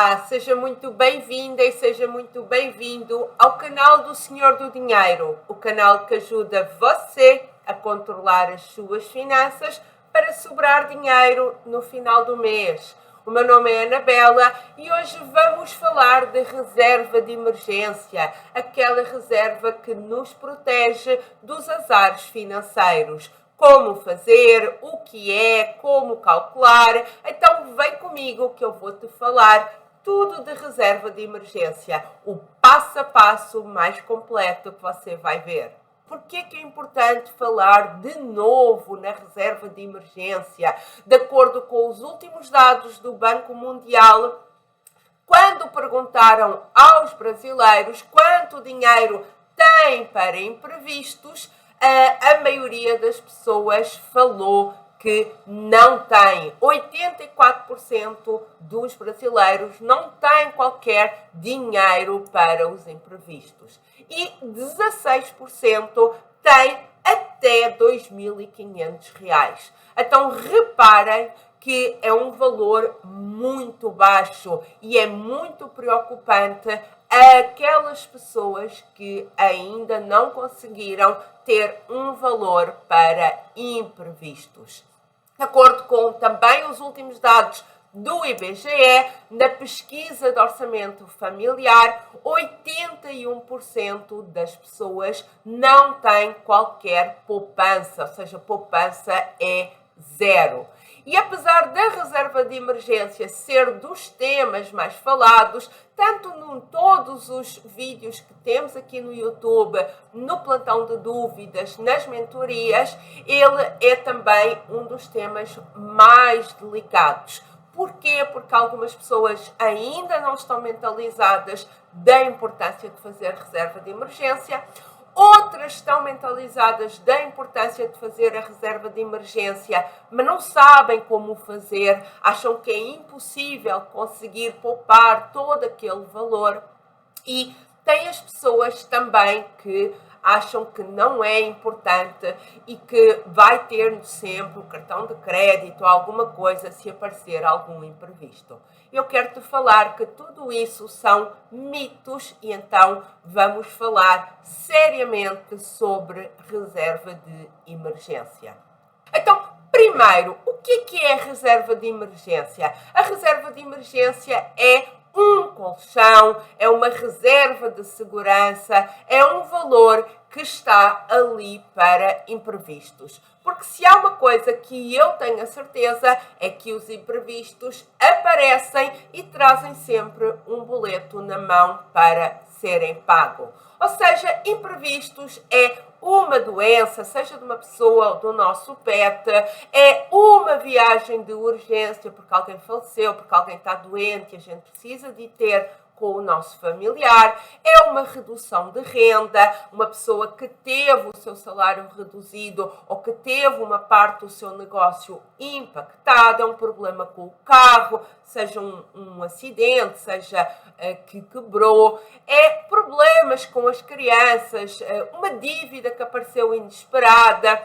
Olá, seja muito bem-vinda e seja muito bem-vindo ao canal do Senhor do Dinheiro, o canal que ajuda você a controlar as suas finanças para sobrar dinheiro no final do mês. O meu nome é Anabela e hoje vamos falar de reserva de emergência, aquela reserva que nos protege dos azares financeiros. Como fazer, o que é, como calcular. Então vem comigo que eu vou-te falar tudo de reserva de emergência, o passo a passo mais completo que você vai ver. Por que é importante falar de novo na reserva de emergência? De acordo com os últimos dados do Banco Mundial, quando perguntaram aos brasileiros quanto dinheiro têm para imprevistos, a maioria das pessoas falou que não tem. 84% dos brasileiros não têm qualquer dinheiro para os imprevistos. E 16% têm até R$2.500. Então, reparem que é um valor muito baixo e é muito preocupante aquelas pessoas que ainda não conseguiram ter um valor para imprevistos. De acordo com também os últimos dados do IBGE, na pesquisa de orçamento familiar, 81% das pessoas não têm qualquer poupança, ou seja, poupança é zero. E apesar da reserva de emergência ser dos temas mais falados, tanto em todos os vídeos que temos aqui no YouTube, no plantão de dúvidas, nas mentorias, ele é também um dos temas mais delicados. Porquê? Porque algumas pessoas ainda não estão mentalizadas da importância de fazer reserva de emergência. Outras estão mentalizadas da importância de fazer a reserva de emergência, mas não sabem como fazer, acham que é impossível conseguir poupar todo aquele valor. E tem as pessoas também que acham que não é importante e que vai ter sempre o cartão de crédito ou alguma coisa se aparecer algum imprevisto. Eu quero te falar que tudo isso são mitos e então vamos falar seriamente sobre reserva de emergência. Então, primeiro, o que é a reserva de emergência? A reserva de emergência é um colchão, é uma reserva de segurança, é um valor que está ali para imprevistos. Porque se há uma coisa que eu tenho a certeza é que os imprevistos aparecem e trazem sempre um boleto na mão para serem pagos. Ou seja, imprevistos é uma doença, seja de uma pessoa ou do nosso pet, é uma viagem de urgência porque alguém faleceu, porque alguém está doente e a gente precisa de ter com o nosso familiar, é uma redução de renda, uma pessoa que teve o seu salário reduzido ou que teve uma parte do seu negócio impactada, é um problema com o carro, seja um acidente, seja que quebrou, é problemas com as crianças, uma dívida que apareceu inesperada.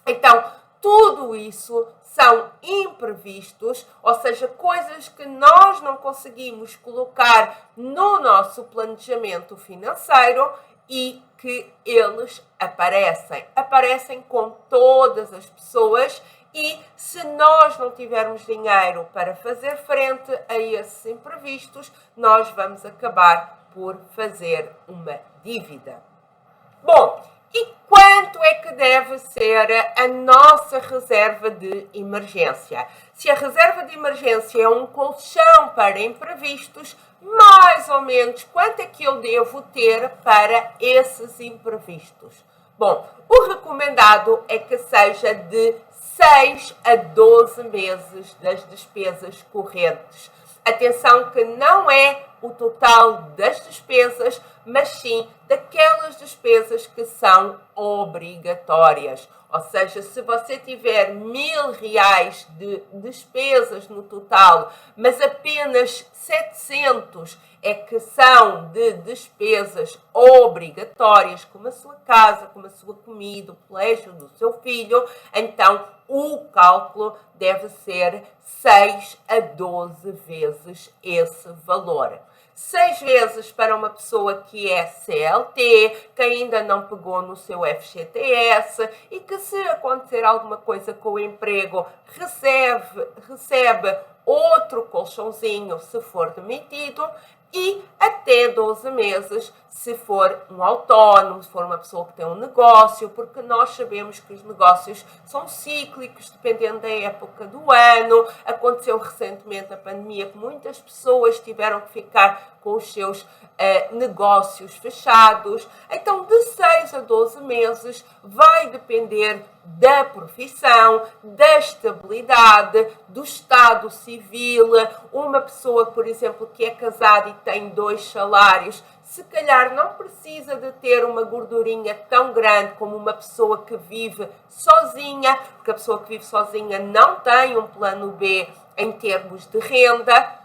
Então, tudo isso são imprevistos, ou seja, coisas que nós não conseguimos colocar no nosso planejamento financeiro e que eles aparecem com todas as pessoas e se nós não tivermos dinheiro para fazer frente a esses imprevistos, nós vamos acabar por fazer uma dívida. Bom, e quanto é que deve ser a nossa reserva de emergência? Se a reserva de emergência é um colchão para imprevistos, mais ou menos quanto é que eu devo ter para esses imprevistos? Bom, o recomendado é que seja de 6 a 12 meses das despesas correntes. Atenção que não é o total das despesas, mas sim daquelas despesas que são obrigatórias. Ou seja, se você tiver R$1.000 de despesas no total, mas apenas 700 é que são de despesas obrigatórias, como a sua casa, como a sua comida, o colégio do seu filho, então o cálculo deve ser 6 a 12 vezes esse valor. 6 vezes para uma pessoa que é CLT, que ainda não pegou no seu FGTS e que, se acontecer alguma coisa com o emprego, recebe outro colchãozinho se for demitido, e até 12 meses se for um autónomo, se for uma pessoa que tem um negócio, porque nós sabemos que os negócios são cíclicos, dependendo da época do ano. Aconteceu recentemente a pandemia, que muitas pessoas tiveram que ficar com os seus negócios fechados. Então, de 6 a 12 meses vai depender da profissão, da estabilidade, do estado civil. Uma pessoa, por exemplo, que é casada e tem 2 salários, se calhar não precisa de ter uma gordurinha tão grande como uma pessoa que vive sozinha, porque a pessoa que vive sozinha não tem um plano B em termos de renda.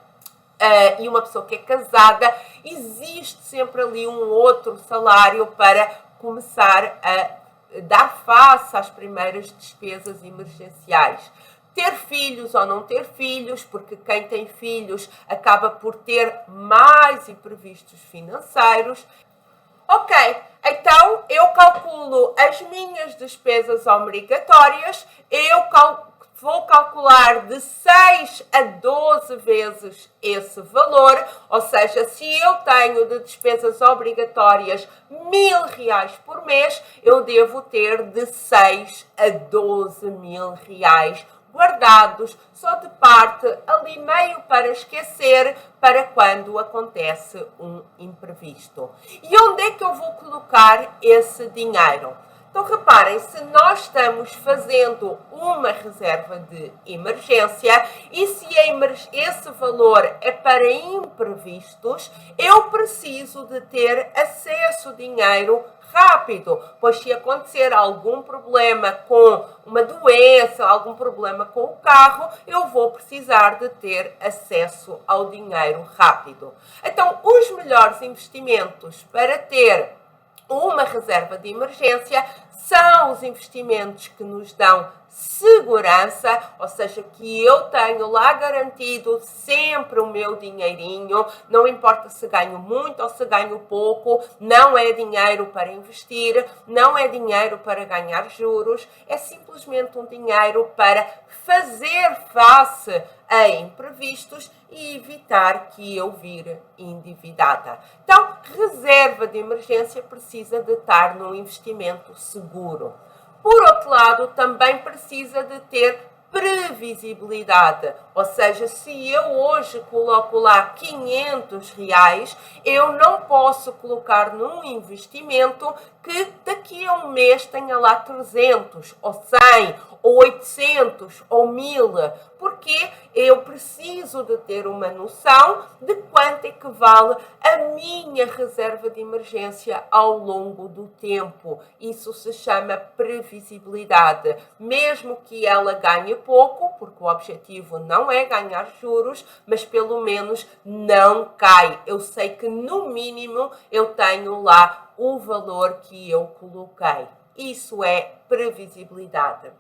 E uma pessoa que é casada, existe sempre ali um outro salário para começar a dar face às primeiras despesas emergenciais. Ter filhos ou não ter filhos, porque quem tem filhos acaba por ter mais imprevistos financeiros. Ok, então eu calculo as minhas despesas obrigatórias, vou calcular de 6 a 12 vezes esse valor, ou seja, se eu tenho de despesas obrigatórias R$1.000 por mês, eu devo ter de 6 a 12 mil reais guardados, só de parte, ali meio para esquecer, para quando acontece um imprevisto. E onde é que eu vou colocar esse dinheiro? Então, reparem, se nós estamos fazendo uma reserva de emergência e se esse valor é para imprevistos, eu preciso de ter acesso a dinheiro rápido, pois se acontecer algum problema com uma doença, algum problema com o carro, eu vou precisar de ter acesso ao dinheiro rápido. Então, os melhores investimentos para ter uma reserva de emergência são os investimentos que nos dão segurança, ou seja, que eu tenho lá garantido sempre o meu dinheirinho, não importa se ganho muito ou se ganho pouco, não é dinheiro para investir, não é dinheiro para ganhar juros, é simplesmente um dinheiro para fazer face a imprevistos e evitar que eu vire endividada. Então, reserva de emergência precisa de estar num investimento seguro. Por outro lado, também precisa de ter previsibilidade, ou seja, se eu hoje coloco lá R$500, eu não posso colocar num investimento que daqui a um mês tenha lá 300, ou 100, ou 800, ou 1.000, porque eu preciso de ter uma noção de quanto é que vale a minha reserva de emergência ao longo do tempo. Isso se chama previsibilidade. Mesmo que ela ganhe pouco, porque o objetivo não é ganhar juros, mas pelo menos não cai. Eu sei que no mínimo eu tenho lá o valor que eu coloquei. Isso é previsibilidade.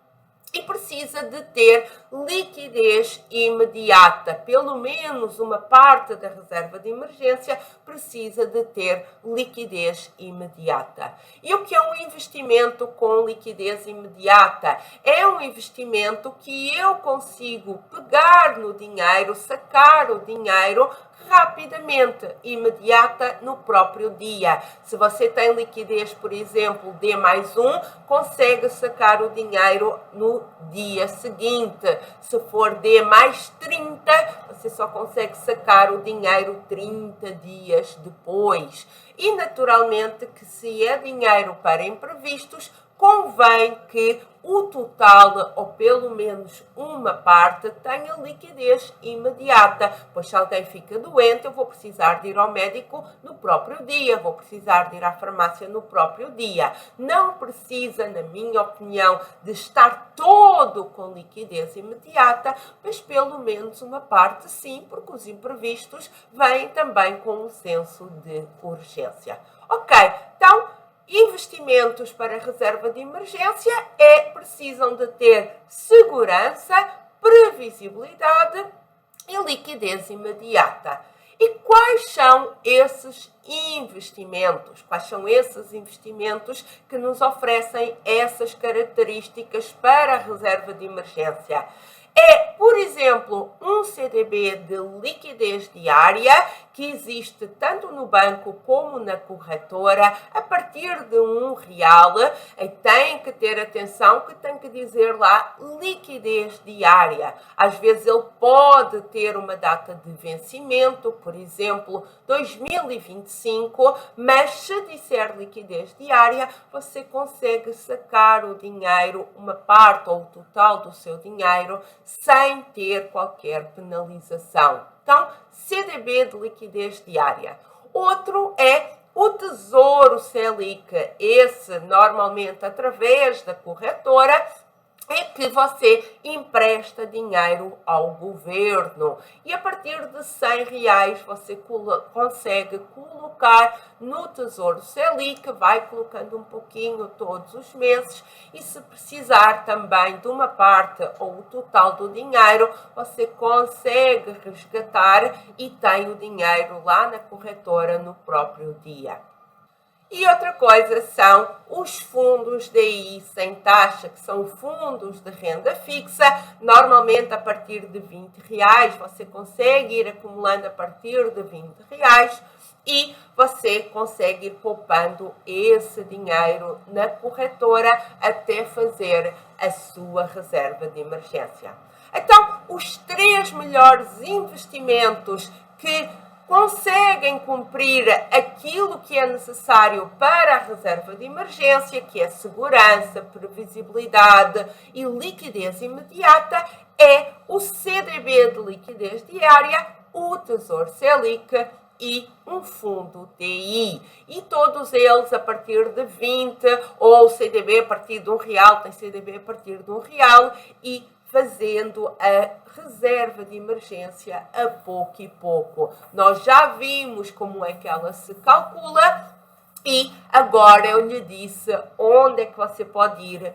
E precisa de ter liquidez imediata. Pelo menos uma parte da reserva de emergência precisa de ter liquidez imediata. E o que é um investimento com liquidez imediata? É um investimento que eu consigo pegar no dinheiro, sacar o dinheiro rapidamente, imediata, no próprio dia. Se você tem liquidez, por exemplo, D+1, consegue sacar o dinheiro no dia seguinte. Se for D+30, você só consegue sacar o dinheiro 30 dias depois. E, naturalmente, que se é dinheiro para imprevistos, convém que o total, ou pelo menos uma parte, tenha liquidez imediata, pois se alguém fica doente, eu vou precisar de ir ao médico no próprio dia, vou precisar de ir à farmácia no próprio dia. Não precisa, na minha opinião, de estar todo com liquidez imediata, mas pelo menos uma parte sim, porque os imprevistos vêm também com um senso de urgência. Ok, então, investimentos para reserva de emergência precisam de ter segurança, previsibilidade e liquidez imediata. E quais são esses investimentos? Quais são esses investimentos que nos oferecem essas características para a reserva de emergência? Por exemplo, um CDB de liquidez diária que existe tanto no banco como na corretora a partir de R$1. E tem que ter atenção que tem que dizer lá liquidez diária. Às vezes ele pode ter uma data de vencimento, por exemplo, 2025, mas se disser liquidez diária, você consegue sacar o dinheiro, uma parte ou o total do seu dinheiro, sem ter qualquer penalização. Então, CDB de liquidez diária. Outro é o Tesouro Selic. Esse, normalmente, através da corretora, é que você empresta dinheiro ao governo e a partir de R$100 você consegue colocar no Tesouro Selic, vai colocando um pouquinho todos os meses e se precisar também de uma parte ou o total do dinheiro, você consegue resgatar e tem o dinheiro lá na corretora no próprio dia. E outra coisa são os fundos DI sem taxa, que são fundos de renda fixa. Normalmente a partir de R$20 você consegue ir acumulando a partir de R$20 e você consegue ir poupando esse dinheiro na corretora até fazer a sua reserva de emergência. Então, os 3 melhores investimentos que conseguem cumprir aquilo que é necessário para a reserva de emergência, que é segurança, previsibilidade e liquidez imediata, é o CDB de liquidez diária, o Tesouro Selic e um fundo DI. E todos eles a partir de 20, ou CDB a partir de R$1, tem CDB a partir de R$1 e fazendo a reserva de emergência a pouco e pouco. Nós já vimos como é que ela se calcula e agora eu lhe disse onde é que você pode ir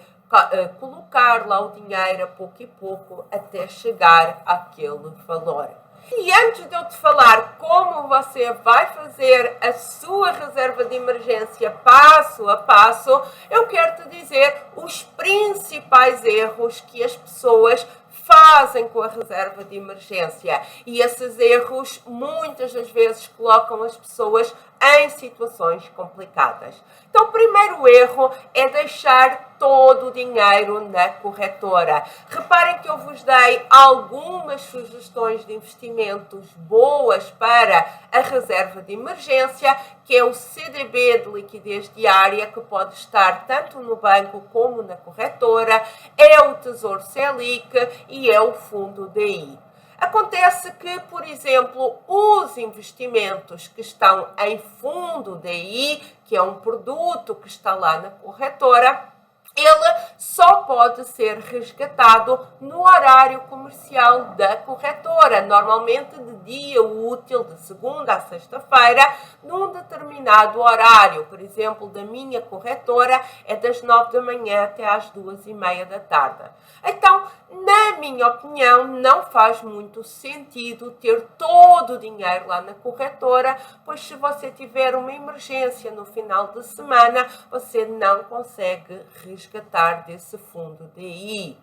colocar lá o dinheiro a pouco e pouco até chegar àquele valor. E antes de eu te falar como você vai fazer a sua reserva de emergência passo a passo, eu quero te dizer os principais erros que as pessoas fazem com a reserva de emergência. E esses erros muitas das vezes colocam as pessoas em situações complicadas. Então, o primeiro erro é deixar todo o dinheiro na corretora. Reparem que eu vos dei algumas sugestões de investimentos boas para a reserva de emergência, que é o CDB de liquidez diária, que pode estar tanto no banco como na corretora, é o Tesouro Selic e é o fundo DI. Acontece que, por exemplo, os investimentos que estão em fundo DI, que é um produto que está lá na corretora, ele só pode ser resgatado no horário comercial da corretora, normalmente de dia útil, de segunda a sexta-feira, num determinado horário. Por exemplo, da minha corretora é das 9 da manhã até às 2h30 da tarde. Então, na minha opinião, não faz muito sentido ter todo o dinheiro lá na corretora, pois se você tiver uma emergência no final de semana, você não consegue resgatar desse fundo DI.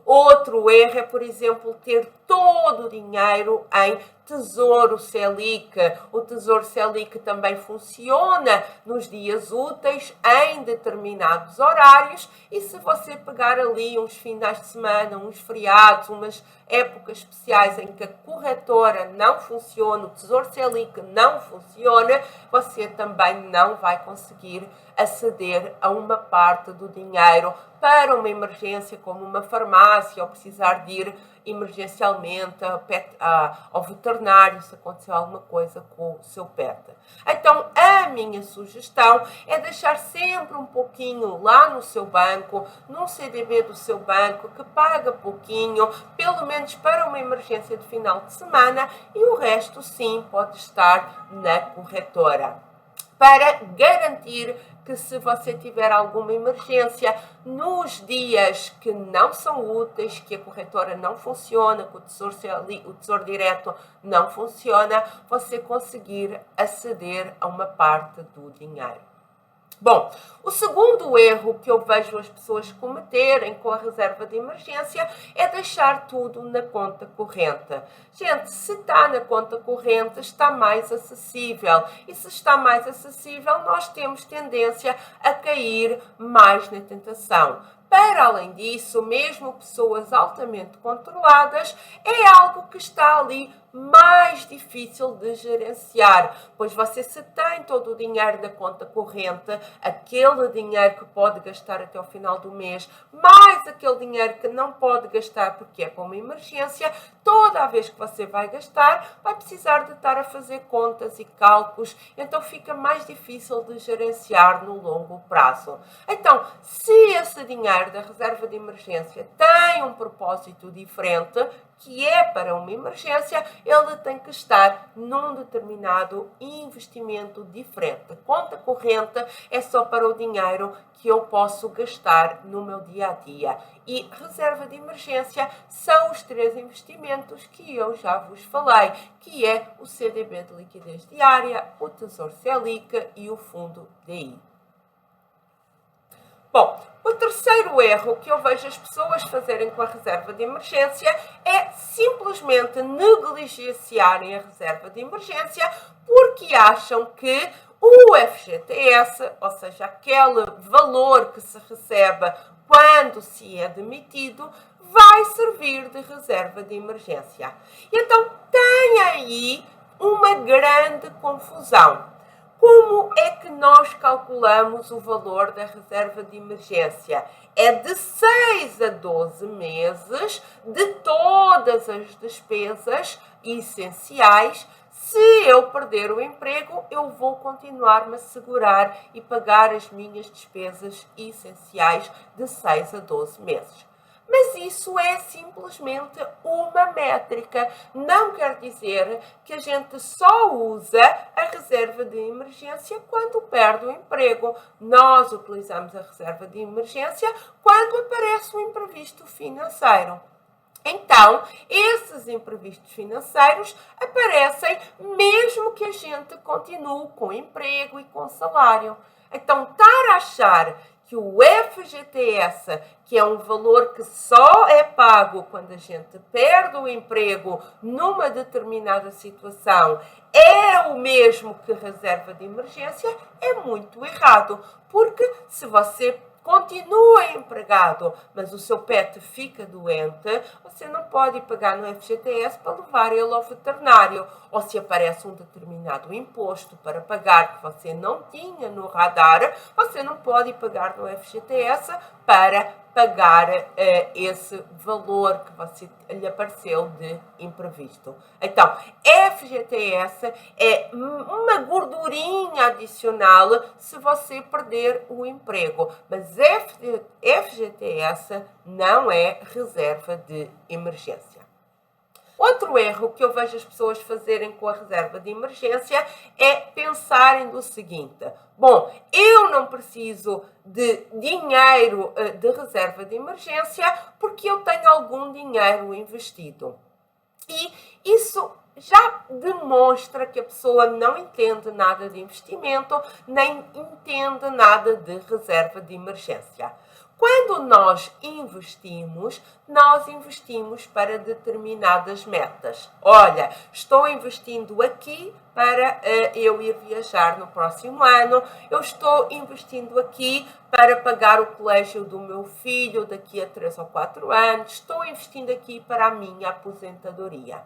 Outro erro é, por exemplo, ter todo o dinheiro em Tesouro Selic. O Tesouro Selic também funciona nos dias úteis em determinados horários e se você pegar ali uns finais de semana, uns feriados, umas épocas especiais em que a corretora não funciona, o Tesouro Selic não funciona, você também não vai conseguir aceder a uma parte do dinheiro para uma emergência como uma farmácia ou precisar de ir emergencialmente ao veterinário se acontecer alguma coisa com o seu pet. Então, a minha sugestão é deixar sempre um pouquinho lá no seu banco, num CDB do seu banco, que paga pouquinho, pelo menos para uma emergência de final de semana, e o resto, sim, pode estar na corretora, para garantir que se você tiver alguma emergência nos dias que não são úteis, que a corretora não funciona, que o Tesouro Direto não funciona, você conseguir aceder a uma parte do dinheiro. Bom, o segundo erro que eu vejo as pessoas cometerem com a reserva de emergência é deixar tudo na conta corrente. Gente, se está na conta corrente, está mais acessível. E se está mais acessível, nós temos tendência a cair mais na tentação. Para além disso, mesmo pessoas altamente controladas, é algo que está ali mais difícil de gerenciar, pois você se tem todo o dinheiro da conta corrente, aquele dinheiro que pode gastar até o final do mês, mais aquele dinheiro que não pode gastar porque é para uma emergência, toda a vez que você vai gastar, vai precisar de estar a fazer contas e cálculos, então fica mais difícil de gerenciar no longo prazo. Então, se esse dinheiro da reserva de emergência tem um propósito diferente, que é para uma emergência, ele tem que estar num determinado investimento diferente. A conta corrente é só para o dinheiro que eu posso gastar no meu dia a dia. E reserva de emergência são os 3 investimentos que eu já vos falei, que é o CDB de liquidez diária, o Tesouro Selic e o Fundo DI. Bom, o terceiro erro que eu vejo as pessoas fazerem com a reserva de emergência é simplesmente negligenciarem a reserva de emergência porque acham que o FGTS, ou seja, aquele valor que se recebe quando se é demitido, vai servir de reserva de emergência. Então, tem aí uma grande confusão. Como é que nós calculamos o valor da reserva de emergência? É de 6 a 12 meses de todas as despesas essenciais. Se eu perder o emprego, eu vou continuar-me a segurar e pagar as minhas despesas essenciais de 6 a 12 meses. Mas isso é simplesmente uma métrica. Não quer dizer que a gente só usa a reserva de emergência quando perde o emprego. Nós utilizamos a reserva de emergência quando aparece um imprevisto financeiro. Então, esses imprevistos financeiros aparecem mesmo que a gente continue com emprego e com salário. Então, estar a achar que o FGTS, que é um valor que só é pago quando a gente perde o emprego numa determinada situação, é o mesmo que reserva de emergência, é muito errado. Porque se você continua empregado, mas o seu pet fica doente, você não pode pagar no FGTS para levar ele ao veterinário. Ou se aparece um determinado imposto para pagar que você não tinha no radar, você não pode pagar no FGTS para pagar esse valor que você lhe apareceu de imprevisto. Então, FGTS é uma gordurinha adicional se você perder o emprego, mas FGTS não é reserva de emergência. Outro erro que eu vejo as pessoas fazerem com a reserva de emergência é pensarem do seguinte: bom, eu não preciso de dinheiro de reserva de emergência porque eu tenho algum dinheiro investido. E isso já demonstra que a pessoa não entende nada de investimento, nem entende nada de reserva de emergência. Quando nós investimos para determinadas metas. Olha, estou investindo aqui para eu ir viajar no próximo ano, eu estou investindo aqui para pagar o colégio do meu filho daqui a 3 ou 4 anos, estou investindo aqui para a minha aposentadoria.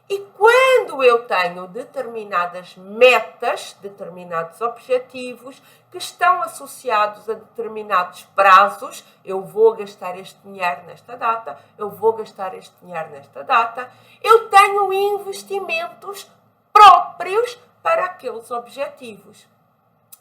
E quando eu tenho determinadas metas, determinados objetivos que estão associados a determinados prazos, eu vou gastar este dinheiro nesta data, eu vou gastar este dinheiro nesta data, eu tenho investimentos próprios para aqueles objetivos.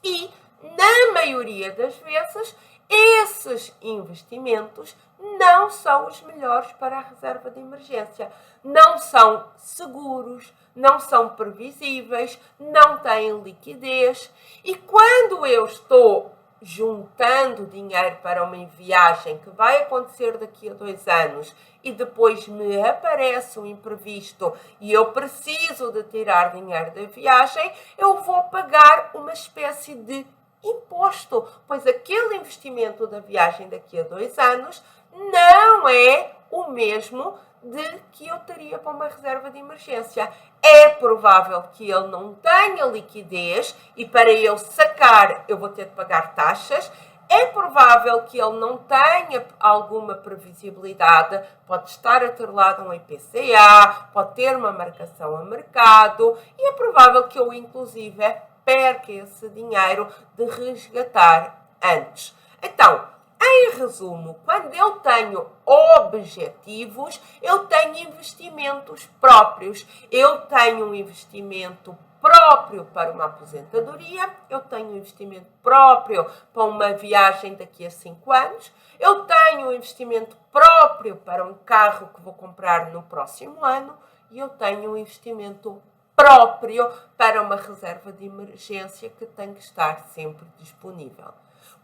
E, na maioria das vezes, esses investimentos não são os melhores para a reserva de emergência. Não são seguros, não são previsíveis, não têm liquidez. E quando eu estou juntando dinheiro para uma viagem que vai acontecer daqui a 2 anos e depois me aparece um imprevisto e eu preciso de tirar dinheiro da viagem, eu vou pagar uma espécie de imposto, pois aquele investimento da viagem daqui a 2 anos não é o mesmo de que eu teria para uma reserva de emergência. É provável que ele não tenha liquidez e para eu sacar eu vou ter de pagar taxas. É provável que ele não tenha alguma previsibilidade, pode estar atrelado a um IPCA, pode ter uma marcação a mercado e é provável que eu, inclusive, perca esse dinheiro de resgatar antes. Então, em resumo, quando eu tenho objetivos, eu tenho investimentos próprios. Eu tenho um investimento próprio para uma aposentadoria, eu tenho um investimento próprio para uma viagem daqui a 5 anos, eu tenho um investimento próprio para um carro que vou comprar no próximo ano e eu tenho um investimento próprio para uma reserva de emergência que tem que estar sempre disponível.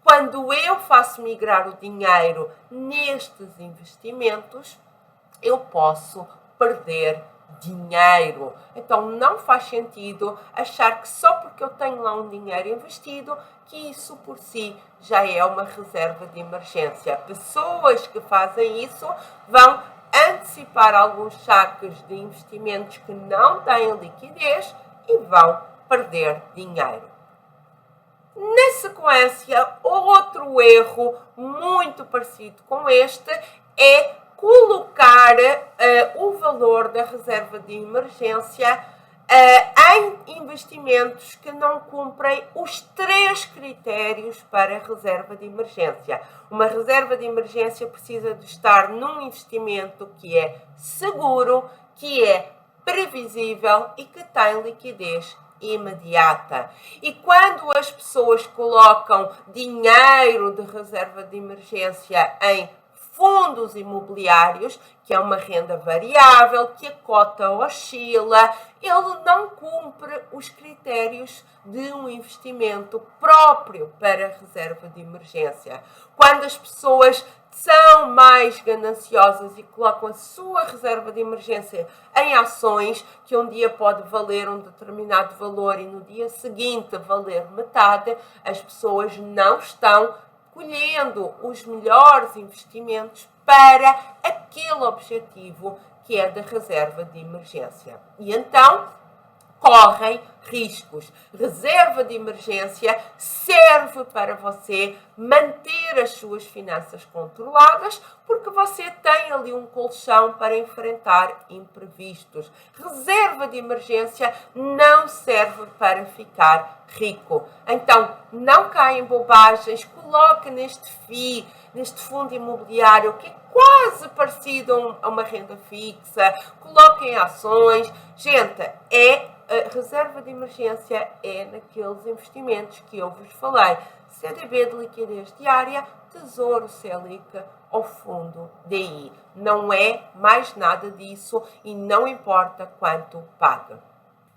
Quando eu faço migrar o dinheiro nestes investimentos, eu posso perder dinheiro. Então não faz sentido achar que só porque eu tenho lá um dinheiro investido, que isso por si já é uma reserva de emergência. Pessoas que fazem isso vão antecipar alguns saques de investimentos que não têm liquidez e vão perder dinheiro. Na sequência, outro erro muito parecido com este é colocar o valor da reserva de emergência em investimentos que não cumprem os 3 critérios para a reserva de emergência. Uma reserva de emergência precisa de estar num investimento que é seguro, que é previsível e que tem liquidez imediata. E quando as pessoas colocam dinheiro de reserva de emergência em fundos imobiliários, que é uma renda variável, que a cota oscila, ele não cumpre os critérios de um investimento próprio para a reserva de emergência. Quando as pessoas são mais gananciosas e colocam a sua reserva de emergência em ações, que um dia pode valer um determinado valor e no dia seguinte valer metade, as pessoas não estão colhendo os melhores investimentos para aquele objetivo que é da reserva de emergência. E então correm riscos. Reserva de emergência serve para você manter as suas finanças controladas, porque você tem ali um colchão para enfrentar imprevistos. Reserva de emergência não serve para ficar rico. Então, não caia em bobagens, coloque neste FII, neste fundo imobiliário, que é quase parecido a uma renda fixa, coloque em ações. Gente, a reserva de emergência é naqueles investimentos que eu vos falei. CDB de liquidez diária, Tesouro Selic ou Fundo DI. Não é mais nada disso e não importa quanto paga.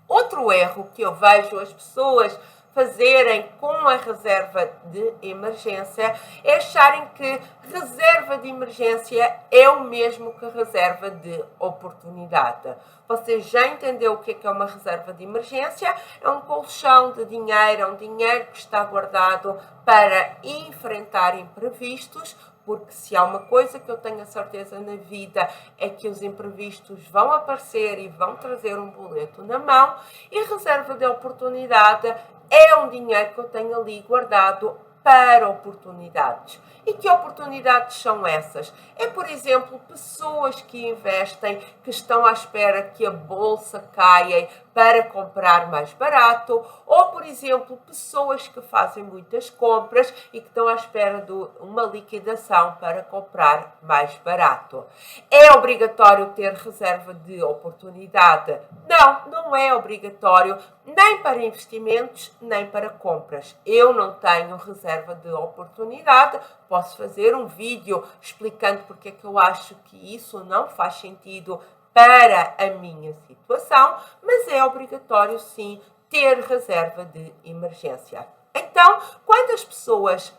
Outro erro que eu vejo as pessoas fazerem com a reserva de emergência é acharem que reserva de emergência é o mesmo que reserva de oportunidade. Você já entendeu o que é uma reserva de emergência? É um colchão de dinheiro, é um dinheiro que está guardado para enfrentar imprevistos, porque se há uma coisa que eu tenho a certeza na vida é que os imprevistos vão aparecer e vão trazer um boleto na mão, e reserva de oportunidade é um dinheiro que eu tenho ali guardado para oportunidades. E que oportunidades são essas? É, por exemplo, pessoas que investem, que estão à espera que a bolsa caia para comprar mais barato, ou, por exemplo, pessoas que fazem muitas compras e que estão à espera de uma liquidação para comprar mais barato. É obrigatório ter reserva de oportunidade? Não, não é obrigatório, nem para investimentos, nem para compras. Eu não tenho reserva de oportunidade. Posso fazer um vídeo explicando porque é que eu acho que isso não faz sentido para a minha situação, mas é obrigatório sim ter reserva de emergência. Então, quando as pessoas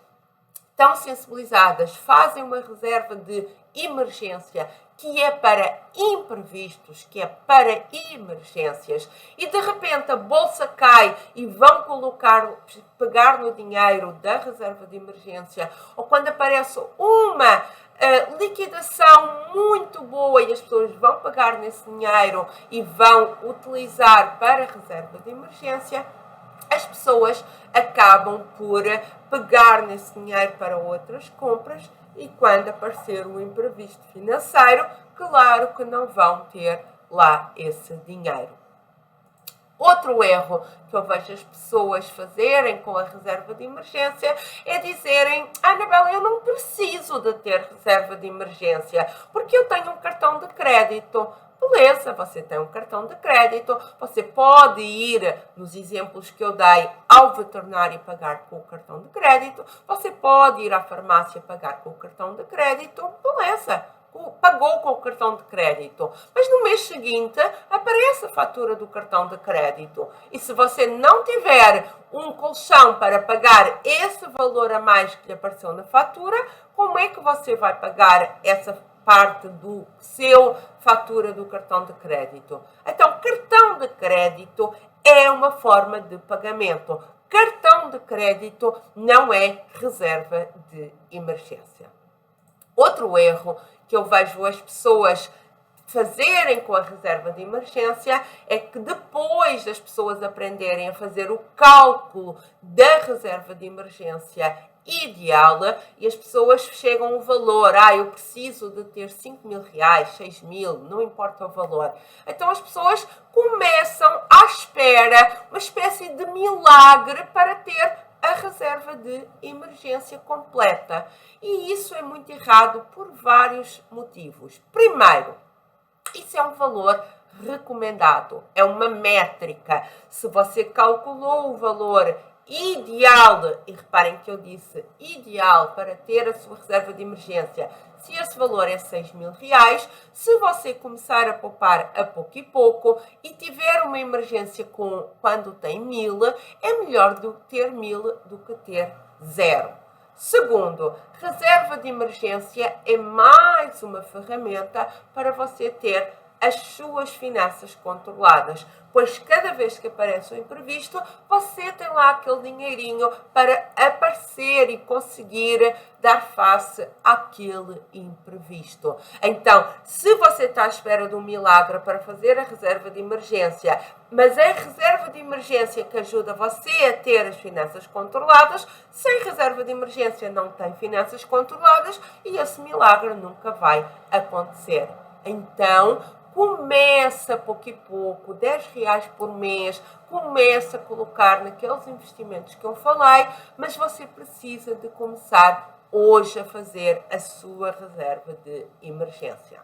tão sensibilizadas fazem uma reserva de emergência que é para imprevistos, que é para emergências, e de repente a bolsa cai e vão pegar no dinheiro da reserva de emergência, ou quando aparece uma liquidação muito boa e as pessoas vão pegar nesse dinheiro e vão utilizar para a reserva de emergência, as pessoas acabam por pegar nesse dinheiro para outras compras, e quando aparecer um imprevisto financeiro, claro que não vão ter lá esse dinheiro. Outro erro que eu vejo as pessoas fazerem com a reserva de emergência é dizerem: Anabela, eu não preciso de ter reserva de emergência porque eu tenho um cartão de crédito. Beleza, você tem um cartão de crédito, você pode ir, nos exemplos que eu dei, ao veterinário pagar com o cartão de crédito, você pode ir à farmácia pagar com o cartão de crédito, beleza, pagou com o cartão de crédito, mas no mês seguinte aparece a fatura do cartão de crédito, e se você não tiver um colchão para pagar esse valor a mais que lhe apareceu na fatura, como é que você vai pagar essa parte do seu fatura do cartão de crédito? Então, cartão de crédito é uma forma de pagamento. Cartão de crédito não é reserva de emergência. Outro erro que eu vejo as pessoas fazerem com a reserva de emergência é que depois das pessoas aprenderem a fazer o cálculo da reserva de emergência ideal, e as pessoas chegam ao valor: eu preciso de ter 5 mil reais, 6 mil, não importa o valor. Então as pessoas começam à espera, uma espécie de milagre para ter a reserva de emergência completa. E isso é muito errado por vários motivos. Primeiro, isso é um valor recomendado, é uma métrica. Se você calculou o valor ideal, e reparem que eu disse ideal para ter a sua reserva de emergência, se esse valor é 6 mil reais, se você começar a poupar a pouco e pouco e tiver uma emergência quando tem 1000, é melhor ter 1000 do que ter 0. Segundo, reserva de emergência é mais uma ferramenta para você ter as suas finanças controladas, pois cada vez que aparece um imprevisto, você tem lá aquele dinheirinho para aparecer e conseguir dar face àquele imprevisto. Então, se você está à espera de um milagre para fazer a reserva de emergência, mas é a reserva de emergência que ajuda você a ter as finanças controladas, sem reserva de emergência não tem finanças controladas e esse milagre nunca vai acontecer. Então, começa pouco e pouco, 10 reais por mês, começa a colocar naqueles investimentos que eu falei, mas você precisa de começar hoje a fazer a sua reserva de emergência.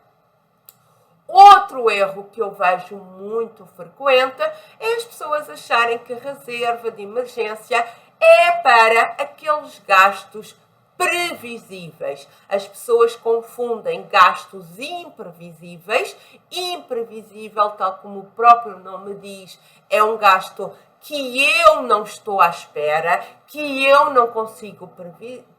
Outro erro que eu vejo muito frequente é as pessoas acharem que a reserva de emergência é para aqueles gastos previsíveis. As pessoas confundem gastos imprevisíveis. Imprevisível, tal como o próprio nome diz, é um gasto que eu não estou à espera, que eu não consigo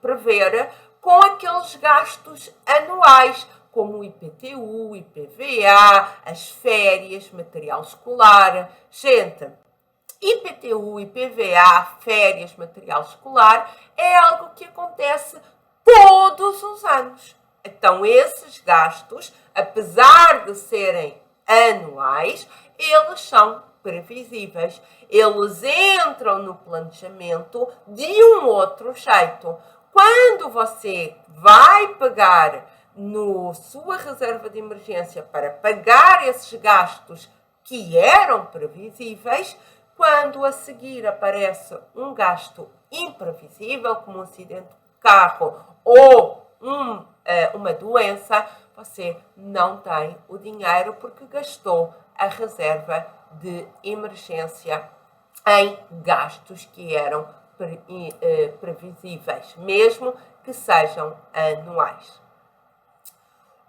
prever, com aqueles gastos anuais, como o IPTU, o IPVA, as férias, material escolar. Gente, IPTU, IPVA, férias, material escolar é algo que acontece todos os anos. Então, esses gastos, apesar de serem anuais, eles são previsíveis. Eles entram no planejamento de um outro jeito. Quando você vai pegar na sua reserva de emergência para pagar esses gastos que eram previsíveis, quando a seguir aparece um gasto imprevisível, como um acidente de carro ou uma doença, você não tem o dinheiro porque gastou a reserva de emergência em gastos que eram previsíveis, mesmo que sejam anuais.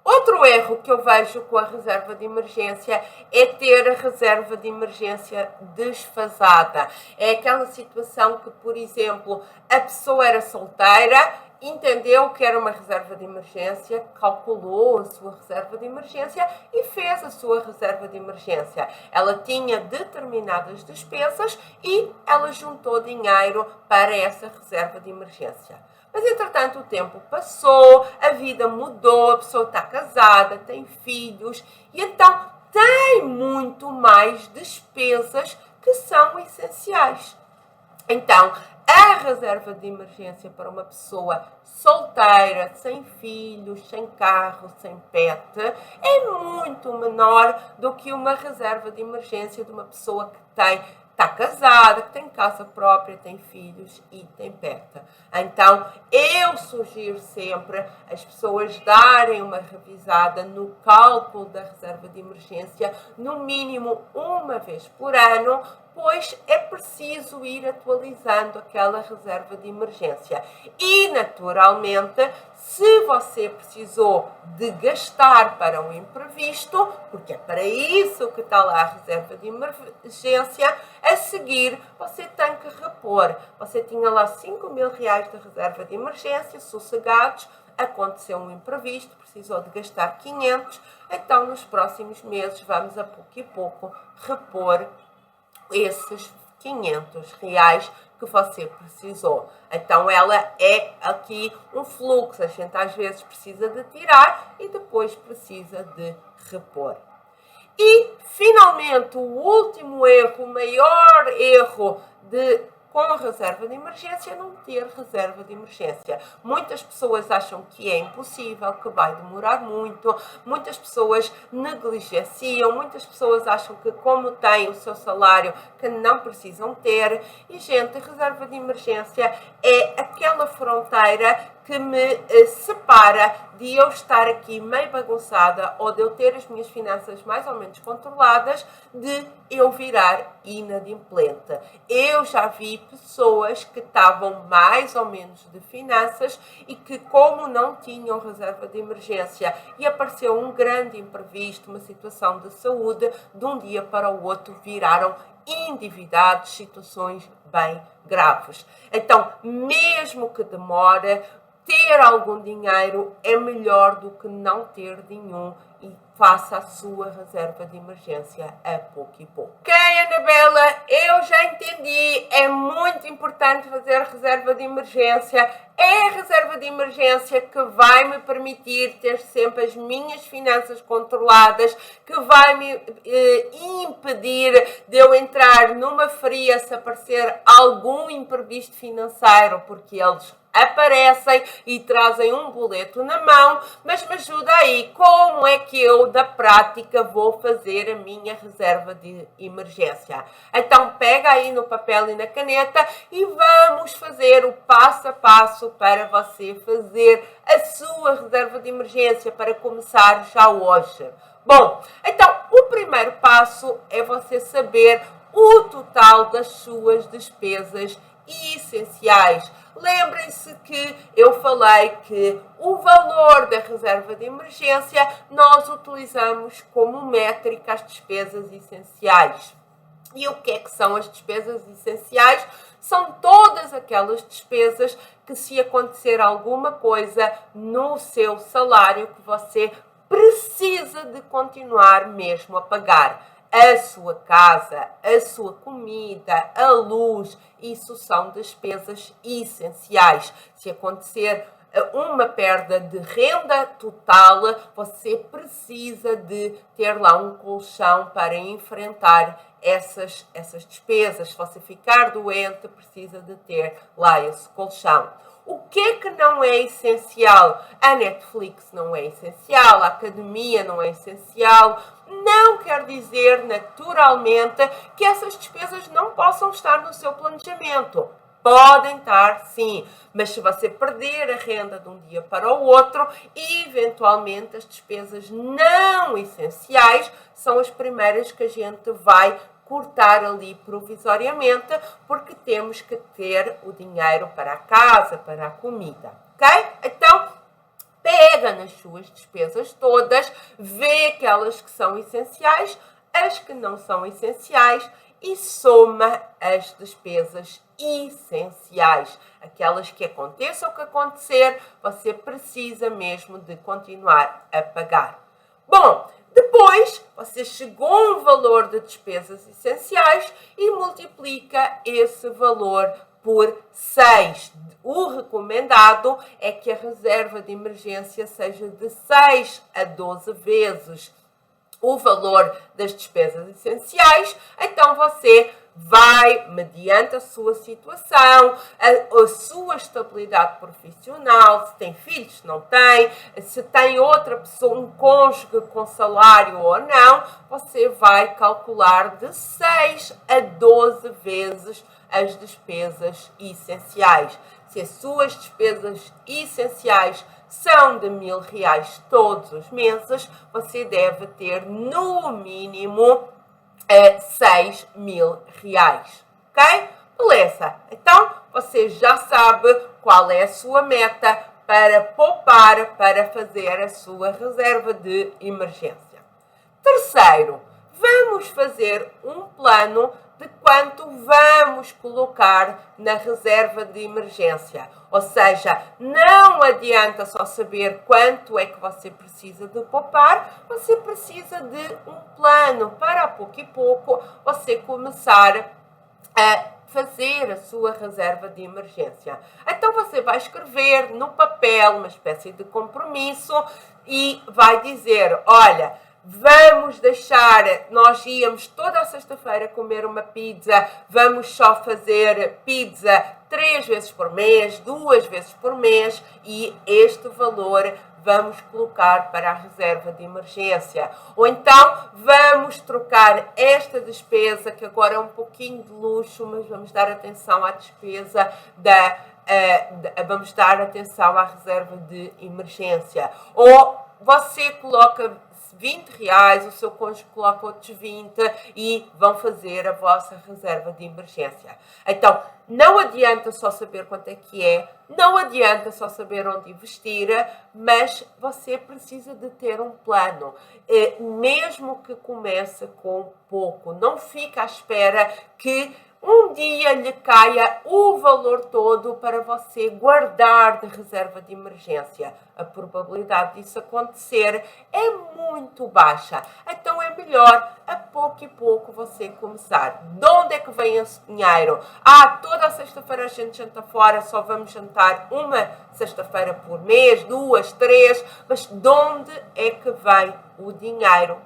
Outro erro que eu vejo com a reserva de emergência é ter a reserva de emergência desfasada. É aquela situação que, por exemplo, a pessoa era solteira, entendeu que era uma reserva de emergência, calculou a sua reserva de emergência e fez a sua reserva de emergência. Ela tinha determinadas despesas e ela juntou dinheiro para essa reserva de emergência. Mas, entretanto, o tempo passou, a vida mudou, a pessoa está casada, tem filhos e então tem muito mais despesas que são essenciais. Então, a reserva de emergência para uma pessoa solteira, sem filhos, sem carro, sem pet, é muito menor do que uma reserva de emergência de uma pessoa que está casada, que tem casa própria, tem filhos e tem pet. Então, eu sugiro sempre as pessoas darem uma revisada no cálculo da reserva de emergência, no mínimo uma vez por ano, pois é preciso ir atualizando aquela reserva de emergência. E, naturalmente, se você precisou de gastar para um imprevisto, porque é para isso que está lá a reserva de emergência, a seguir você tem que repor. Você tinha lá 5.000 reais de reserva de emergência, sossegados, aconteceu um imprevisto, precisou de gastar 500, então nos próximos meses vamos a pouco e pouco repor esses 500 reais que você precisou. Então, ela é aqui um fluxo. A gente às vezes precisa de tirar e depois precisa de repor. E, finalmente, o último erro, o maior erro com a reserva de emergência é não ter reserva de emergência. Muitas pessoas acham que é impossível, que vai demorar muito, muitas pessoas negligenciam, muitas pessoas acham que como têm o seu salário que não precisam ter. E, gente, a reserva de emergência é aquela fronteira que me separa de eu estar aqui meio bagunçada ou de eu ter as minhas finanças mais ou menos controladas, de eu virar inadimplente. Eu já vi pessoas que estavam mais ou menos de finanças e que, como não tinham reserva de emergência e apareceu um grande imprevisto, uma situação de saúde, de um dia para o outro viraram endividados, situações bem graves. Então, mesmo que demore, ter algum dinheiro é melhor do que não ter nenhum, e faça a sua reserva de emergência a pouco e pouco. Ok, Anabela, eu já entendi. É muito importante fazer reserva de emergência. É a reserva de emergência que vai me permitir ter sempre as minhas finanças controladas, que vai me impedir de eu entrar numa fria se aparecer algum imprevisto financeiro, porque eles aparecem e trazem um boleto na mão, mas me ajuda aí, como é que eu, da prática, vou fazer a minha reserva de emergência? Então, pega aí no papel e na caneta e vamos fazer o passo a passo para você fazer a sua reserva de emergência, para começar já hoje. Bom, então, o primeiro passo é você saber o total das suas despesas essenciais. Lembrem-se que eu falei que o valor da reserva de emergência nós utilizamos como métrica as despesas essenciais. E o que é que são as despesas essenciais? São todas aquelas despesas que, se acontecer alguma coisa no seu salário, que você precisa de continuar mesmo a pagar. A sua casa, a sua comida, a luz, isso são despesas essenciais. Se acontecer uma perda de renda total, você precisa de ter lá um colchão para enfrentar essas despesas. Se você ficar doente, precisa de ter lá esse colchão. O que não é essencial? A Netflix não é essencial, a academia não é essencial. Não quer dizer, naturalmente, que essas despesas não possam estar no seu planejamento. Podem estar, sim, mas se você perder a renda de um dia para o outro, eventualmente as despesas não essenciais são as primeiras que a gente vai cortar ali provisoriamente, porque temos que ter o dinheiro para a casa, para a comida, ok? Então, pega nas suas despesas todas, vê aquelas que são essenciais, as que não são essenciais e soma as despesas essenciais. Aquelas que aconteça o que acontecer, você precisa mesmo de continuar a pagar. Bom, depois você chegou a um valor de despesas essenciais e multiplica esse valor por 6. O recomendado é que a reserva de emergência seja de 6 a 12 vezes o valor das despesas essenciais. Então você vai, mediante a sua situação, a sua estabilidade profissional, se tem filhos, se não tem, se tem outra pessoa, um cônjuge com salário ou não, você vai calcular de 6 a 12 vezes as despesas essenciais. Se as suas despesas essenciais são de R$1.000 todos os meses, você deve ter no mínimo R$6.000, ok? Beleza, então você já sabe qual é a sua meta para poupar, para fazer a sua reserva de emergência. Terceiro, vamos fazer um plano de quanto vamos colocar na reserva de emergência. Ou seja, não adianta só saber quanto é que você precisa de poupar, você precisa de um plano para a pouco e pouco você começar a fazer a sua reserva de emergência. Então você vai escrever no papel uma espécie de compromisso e vai dizer, olha, vamos deixar, nós íamos toda a sexta-feira comer uma pizza, vamos só fazer pizza 3 vezes por mês, 2 vezes por mês e este valor vamos colocar para a reserva de emergência. Ou então, vamos trocar esta despesa, que agora é um pouquinho de luxo, mas vamos dar atenção à despesa vamos dar atenção à reserva de emergência. Ou você coloca R$20, o seu cônjuge coloca outros 20 e vão fazer a vossa reserva de emergência. Então, não adianta só saber quanto é que é, não adianta só saber onde investir, mas você precisa de ter um plano, mesmo que comece com pouco. Não fica à espera que um dia lhe caia o valor todo para você guardar de reserva de emergência. A probabilidade disso acontecer é muito baixa. Então é melhor a pouco e pouco você começar. De onde é que vem esse dinheiro? Toda a sexta-feira a gente janta fora, só vamos jantar uma sexta-feira por mês, 2, 3, mas de onde é que vem o dinheiro?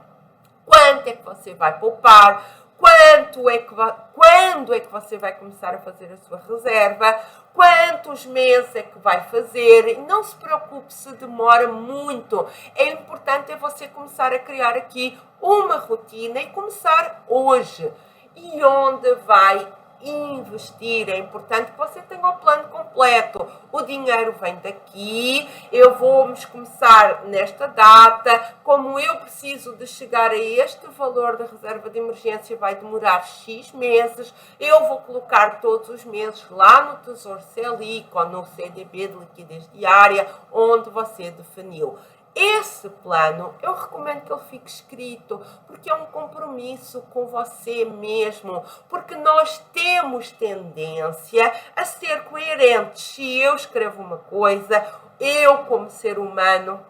Quanto é que você vai poupar? Quando é que você vai começar a fazer a sua reserva? Quantos meses é que vai fazer? E não se preocupe se demora muito. É importante você começar a criar aqui uma rotina e começar hoje. E onde vai investir? É importante que você tenha o plano completo. O dinheiro vem daqui, vamos começar nesta data, como eu preciso de chegar a este valor da reserva de emergência vai demorar X meses, eu vou colocar todos os meses lá no Tesouro Selic ou no CDB de liquidez diária, onde você definiu. esse plano, eu recomendo que ele fique escrito, porque é um compromisso com você mesmo, porque nós temos tendência a ser coerentes. Se eu escrevo uma coisa, eu, como ser humano,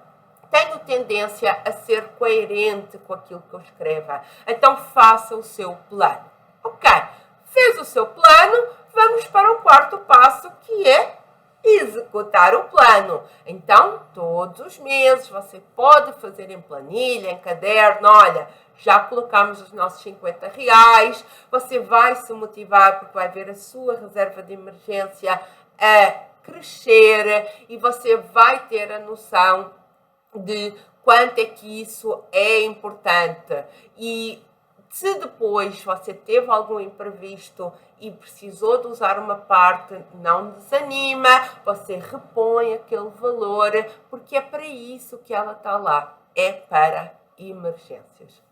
tenho tendência a ser coerente com aquilo que eu escreva. Então, faça o seu plano. Ok, fez o seu plano, vamos para o quarto passo, que é executar o plano. Então, todos os meses você pode fazer em planilha, em caderno. Olha, já colocamos os nossos R$ 50. Você vai se motivar porque vai ver a sua reserva de emergência a crescer e você vai ter a noção de quanto é que isso é importante. E se depois você teve algum imprevisto e precisou de usar uma parte, não desanima, você repõe aquele valor, porque é para isso que ela está lá, é para emergências.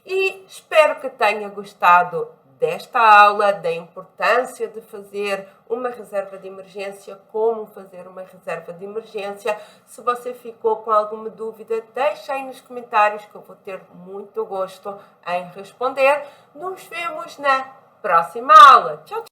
E espero que tenha gostado desta aula, da importância de fazer uma reserva de emergência, como fazer uma reserva de emergência. Se você ficou com alguma dúvida, deixa aí nos comentários que eu vou ter muito gosto em responder. Nos vemos na próxima aula. Tchau, tchau!